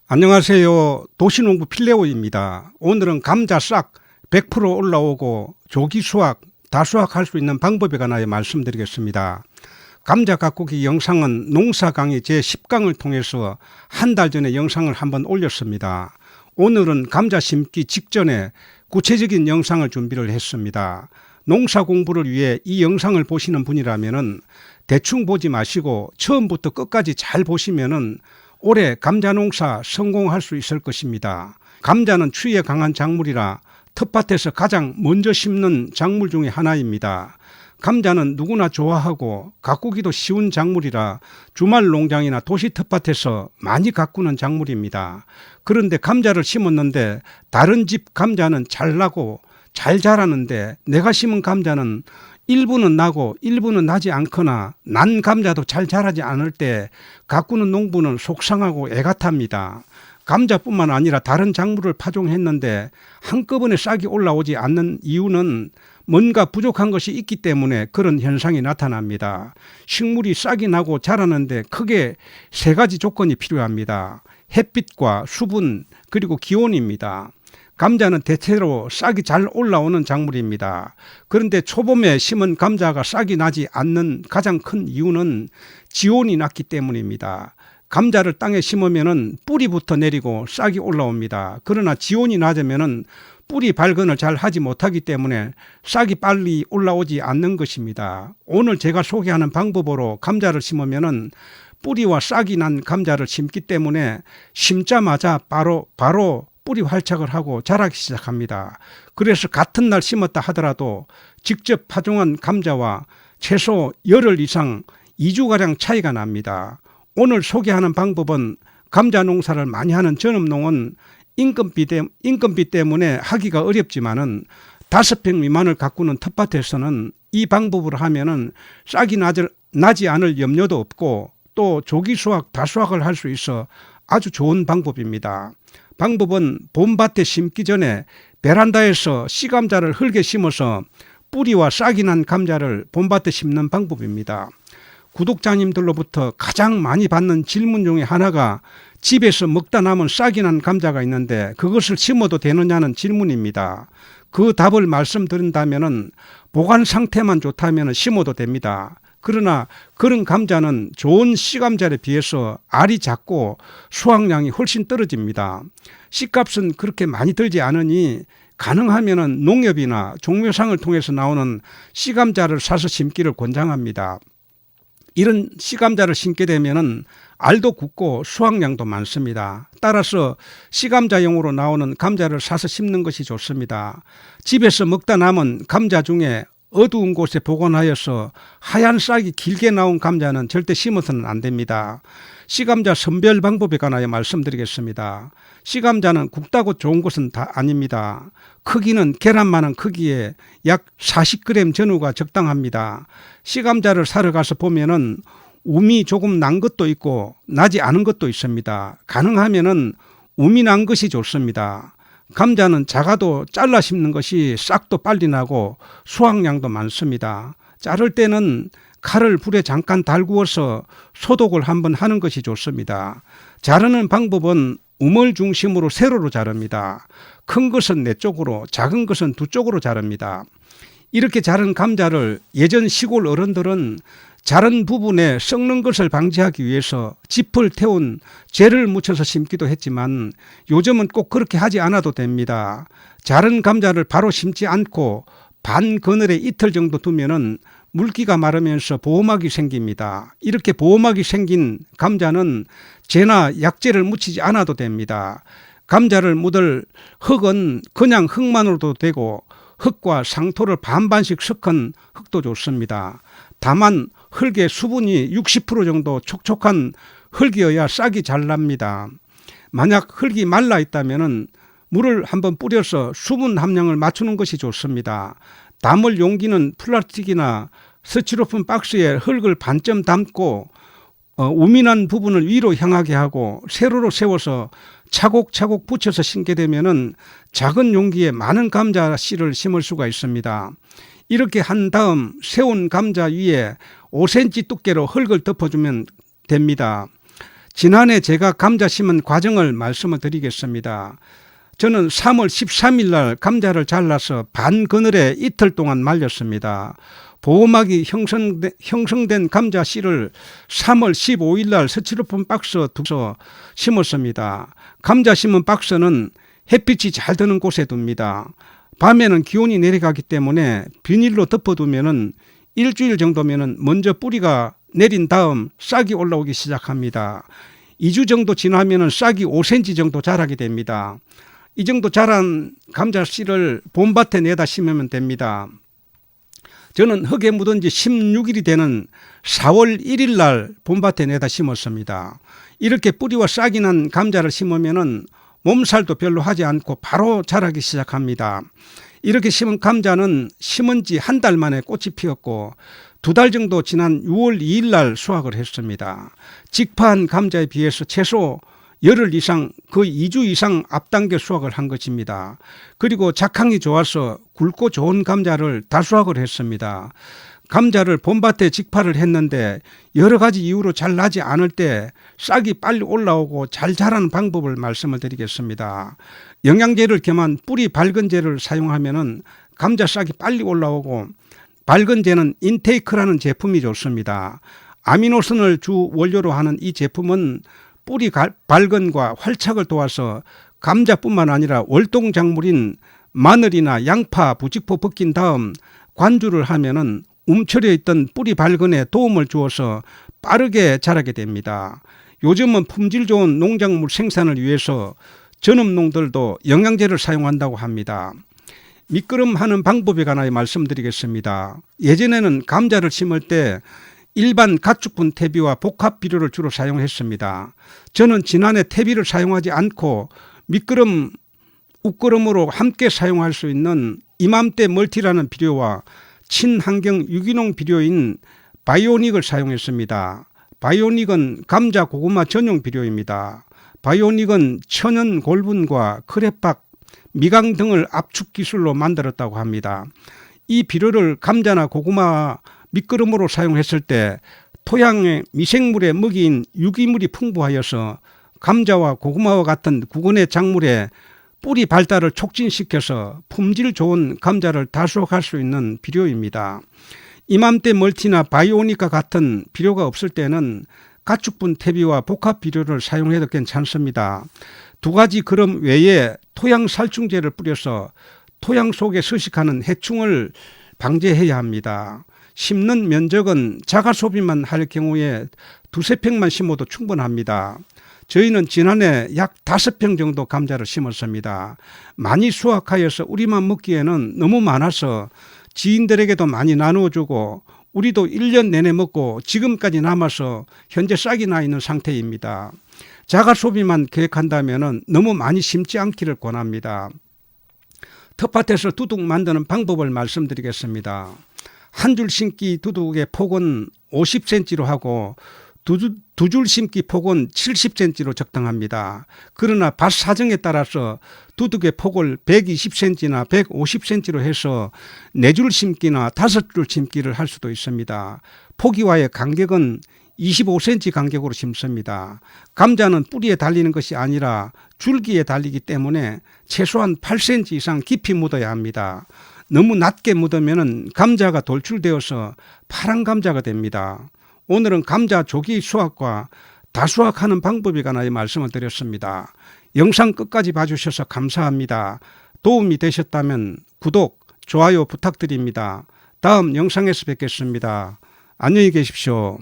안녕하세요. 도시농부 필레오입니다. 오늘은 감자 싹 100% 올라오고 조기 수확, 다수확할 수 있는 방법에 관하여 말씀드리겠습니다. 감자 가꾸기 영상은 농사 강의 제10강을 통해서 한 달 전에 영상을 한번 올렸습니다. 오늘은 감자 심기 직전에 구체적인 영상을 준비를 했습니다. 농사 공부를 위해 이 영상을 보시는 분이라면 대충 보지 마시고 처음부터 끝까지 잘 보시면 올해 감자 농사 성공할 수 있을 것입니다. 감자는 추위에 강한 작물이라 텃밭에서 가장 먼저 심는 작물 중에 하나입니다. 감자는 누구나 좋아하고 가꾸기도 쉬운 작물이라 주말 농장이나 도시 텃밭에서 많이 가꾸는 작물입니다. 그런데 감자를 심었는데 다른 집 감자는 잘 나고 잘 자라는데 내가 심은 감자는 일부는 나고 일부는 나지 않거나 난 감자도 잘 자라지 않을 때 가꾸는 농부는 속상하고 애가 탑니다. 감자뿐만 아니라 다른 작물을 파종했는데 한꺼번에 싹이 올라오지 않는 이유는 뭔가 부족한 것이 있기 때문에 그런 현상이 나타납니다. 식물이 싹이 나고 자라는데 크게 세 가지 조건이 필요합니다. 햇빛과 수분 그리고 기온입니다. 감자는 대체로 싹이 잘 올라오는 작물입니다. 그런데 초봄에 심은 감자가 싹이 나지 않는 가장 큰 이유는 지온이 낮기 때문입니다. 감자를 땅에 심으면 뿌리부터 내리고 싹이 올라옵니다. 그러나 지온이 낮으면 뿌리 발근을 잘 하지 못하기 때문에 싹이 빨리 올라오지 않는 것입니다. 오늘 제가 소개하는 방법으로 감자를 심으면 뿌리와 싹이 난 감자를 심기 때문에 심자마자 바로 뿌리 활착을 하고 자라기 시작합니다. 그래서 같은 날 심었다 하더라도 직접 파종한 감자와 최소 열흘 이상 2주가량 차이가 납니다. 오늘 소개하는 방법은 감자 농사를 많이 하는 전업농은 인건비 때문에 하기가 어렵지만은 5평 미만을 가꾸는 텃밭에서는 이 방법으로 하면은 싹이 나지 않을 염려도 없고 또 조기 수확, 다수확을 할 수 있어 아주 좋은 방법입니다. 방법은 봄밭에 심기 전에 베란다에서 씨감자를 흙에 심어서 뿌리와 싹이 난 감자를 봄밭에 심는 방법입니다. 구독자님들로부터 가장 많이 받는 질문 중에 하나가 집에서 먹다 남은 싹이 난 감자가 있는데 그것을 심어도 되느냐는 질문입니다. 그 답을 말씀드린다면 보관 상태만 좋다면 심어도 됩니다. 그러나 그런 감자는 좋은 씨감자에 비해서 알이 작고 수확량이 훨씬 떨어집니다. 씨값은 그렇게 많이 들지 않으니 가능하면 농협이나 종묘상을 통해서 나오는 씨감자를 사서 심기를 권장합니다. 이런 씨감자를 심게 되면 알도 굵고 수확량도 많습니다. 따라서 씨감자용으로 나오는 감자를 사서 심는 것이 좋습니다. 집에서 먹다 남은 감자 중에 어두운 곳에 보관하여서 하얀 싹이 길게 나온 감자는 절대 심어서는 안 됩니다. 씨감자 선별 방법에 관하여 말씀드리겠습니다. 씨감자는 굵다고 좋은 것은 다 아닙니다. 크기는 계란만한 크기에 약 40g 전후가 적당합니다. 씨감자를 사러 가서 보면은 um이 조금 난 것도 있고 나지 않은 것도 있습니다. 가능하면은 um이 난 것이 좋습니다. 감자는 작아도 잘라 심는 것이 싹도 빨리 나고 수확량도 많습니다. 자를 때는 칼을 불에 잠깐 달구어서 소독을 한번 하는 것이 좋습니다. 자르는 방법은 우물 중심으로 세로로 자릅니다. 큰 것은 4쪽으로 작은 것은 2쪽으로 자릅니다. 이렇게 자른 감자를 예전 시골 어른들은 자른 부분에 썩는 것을 방지하기 위해서 짚을 태운 재를 묻혀서 심기도 했지만 요즘은 꼭 그렇게 하지 않아도 됩니다. 자른 감자를 바로 심지 않고 반 그늘에 이틀 정도 두면은 물기가 마르면서 보호막이 생깁니다. 이렇게 보호막이 생긴 감자는 재나 약재를 묻히지 않아도 됩니다. 감자를 묻을 흙은 그냥 흙만으로도 되고 흙과 상토를 반반씩 섞은 흙도 좋습니다. 다만 흙의 수분이 60% 정도 촉촉한 흙이어야 싹이 잘 납니다. 만약 흙이 말라 있다면 물을 한번 뿌려서 수분 함량을 맞추는 것이 좋습니다. 담을 용기는 플라스틱이나 스티로폼 박스에 흙을 반쯤 담고 우민한 부분을 위로 향하게 하고 세로로 세워서 차곡차곡 붙여서 심게 되면 작은 용기에 많은 감자 씨를 심을 수가 있습니다. 이렇게 한 다음 세운 감자 위에 5cm 두께로 흙을 덮어주면 됩니다. 지난해 제가 감자 심은 과정을 말씀을 드리겠습니다. 저는 3월 13일 날 감자를 잘라서 반 그늘에 이틀 동안 말렸습니다. 보호막이 형성된 감자 씨를 3월 15일 날 스티로폼 박스 두서 심었습니다. 감자 심은 박스는 햇빛이 잘 드는 곳에 둡니다. 밤에는 기온이 내려가기 때문에 비닐로 덮어두면 일주일 정도면 먼저 뿌리가 내린 다음 싹이 올라오기 시작합니다. 2주 정도 지나면 싹이 5cm 정도 자라게 됩니다. 이 정도 자란 감자 씨를 봄밭에 내다 심으면 됩니다. 저는 흙에 묻은 지 16일이 되는 4월 1일 날 봄밭에 내다 심었습니다. 이렇게 뿌리와 싹이 난 감자를 심으면 몸살도 별로 하지 않고 바로 자라기 시작합니다. 이렇게 심은 감자는 심은 지 한 달 만에 꽃이 피었고 2달 정도 지난 6월 2일 날 수확을 했습니다. 직파한 감자에 비해서 최소 열흘 이상 거의 2주 이상 앞당겨 수확을 한 것입니다. 그리고 작황이 좋아서 굵고 좋은 감자를 다수확을 했습니다. 감자를 봄밭에 직파를 했는데 여러 가지 이유로 잘 나지 않을 때 싹이 빨리 올라오고 잘 자라는 방법을 말씀을 드리겠습니다. 영양제를 겸한 뿌리 밝은제를 사용하면 감자 싹이 빨리 올라오고, 밝은제는 인테이크라는 제품이 좋습니다. 아미노산을 주 원료로 하는 이 제품은 뿌리 발근과 활착을 도와서 감자뿐만 아니라 월동작물인 마늘이나 양파, 부직포 벗긴 다음 관주를 하면은 움츠려 있던 뿌리 발근에 도움을 주어서 빠르게 자라게 됩니다. 요즘은 품질 좋은 농작물 생산을 위해서 전업농들도 영양제를 사용한다고 합니다. 미끄럼하는 방법에 관하여 말씀드리겠습니다. 예전에는 감자를 심을 때 일반 가축분 퇴비와 복합 비료를 주로 사용했습니다. 저는 지난해 퇴비를 사용하지 않고 미끄럼, 웃거름으로 함께 사용할 수 있는 이맘때 멀티라는 비료와 친환경 유기농 비료인 바이오닉을 사용했습니다. 바이오닉은 감자 고구마 전용 비료입니다. 바이오닉은 천연 골분과 크레팍, 미강 등을 압축 기술로 만들었다고 합니다. 이 비료를 감자나 고구마 미끄럼으로 사용했을 때 토양의 미생물의 먹이인 유기물이 풍부하여서 감자와 고구마와 같은 구근의 작물에 뿌리 발달을 촉진시켜서 품질 좋은 감자를 다수확할 수 있는 비료입니다. 이맘때 멀티나 바이오닉과 같은 비료가 없을 때는 가축분 퇴비와 복합 비료를 사용해도 괜찮습니다. 2가지 그럼 외에 토양 살충제를 뿌려서 토양 속에 서식하는 해충을 방제해야 합니다. 심는 면적은 자가 소비만 할 경우에 2~3평만 심어도 충분합니다. 저희는 지난해 약 5평 정도 감자를 심었습니다. 많이 수확하여서 우리만 먹기에는 너무 많아서 지인들에게도 많이 나누어주고 우리도 1년 내내 먹고 지금까지 남아서 현재 싹이 나 있는 상태입니다. 자가 소비만 계획한다면 너무 많이 심지 않기를 권합니다. 텃밭에서 두둑 만드는 방법을 말씀드리겠습니다. 한 줄 심기 두둑의 폭은 50cm로 하고 두 줄 심기 폭은 70cm로 적당합니다. 그러나 밭 사정에 따라서 두둑의 폭을 120cm나 150cm로 해서 4줄 심기나 5줄 심기를 할 수도 있습니다. 포기와의 간격은 25cm 간격으로 심습니다. 감자는 뿌리에 달리는 것이 아니라 줄기에 달리기 때문에 최소한 8cm 이상 깊이 묻어야 합니다. 너무 낮게 묻으면 감자가 돌출되어서 파란 감자가 됩니다. 오늘은 감자 조기 수확과 다수확하는 방법에 관하여 말씀을 드렸습니다. 영상 끝까지 봐주셔서 감사합니다. 도움이 되셨다면 구독, 좋아요 부탁드립니다. 다음 영상에서 뵙겠습니다. 안녕히 계십시오.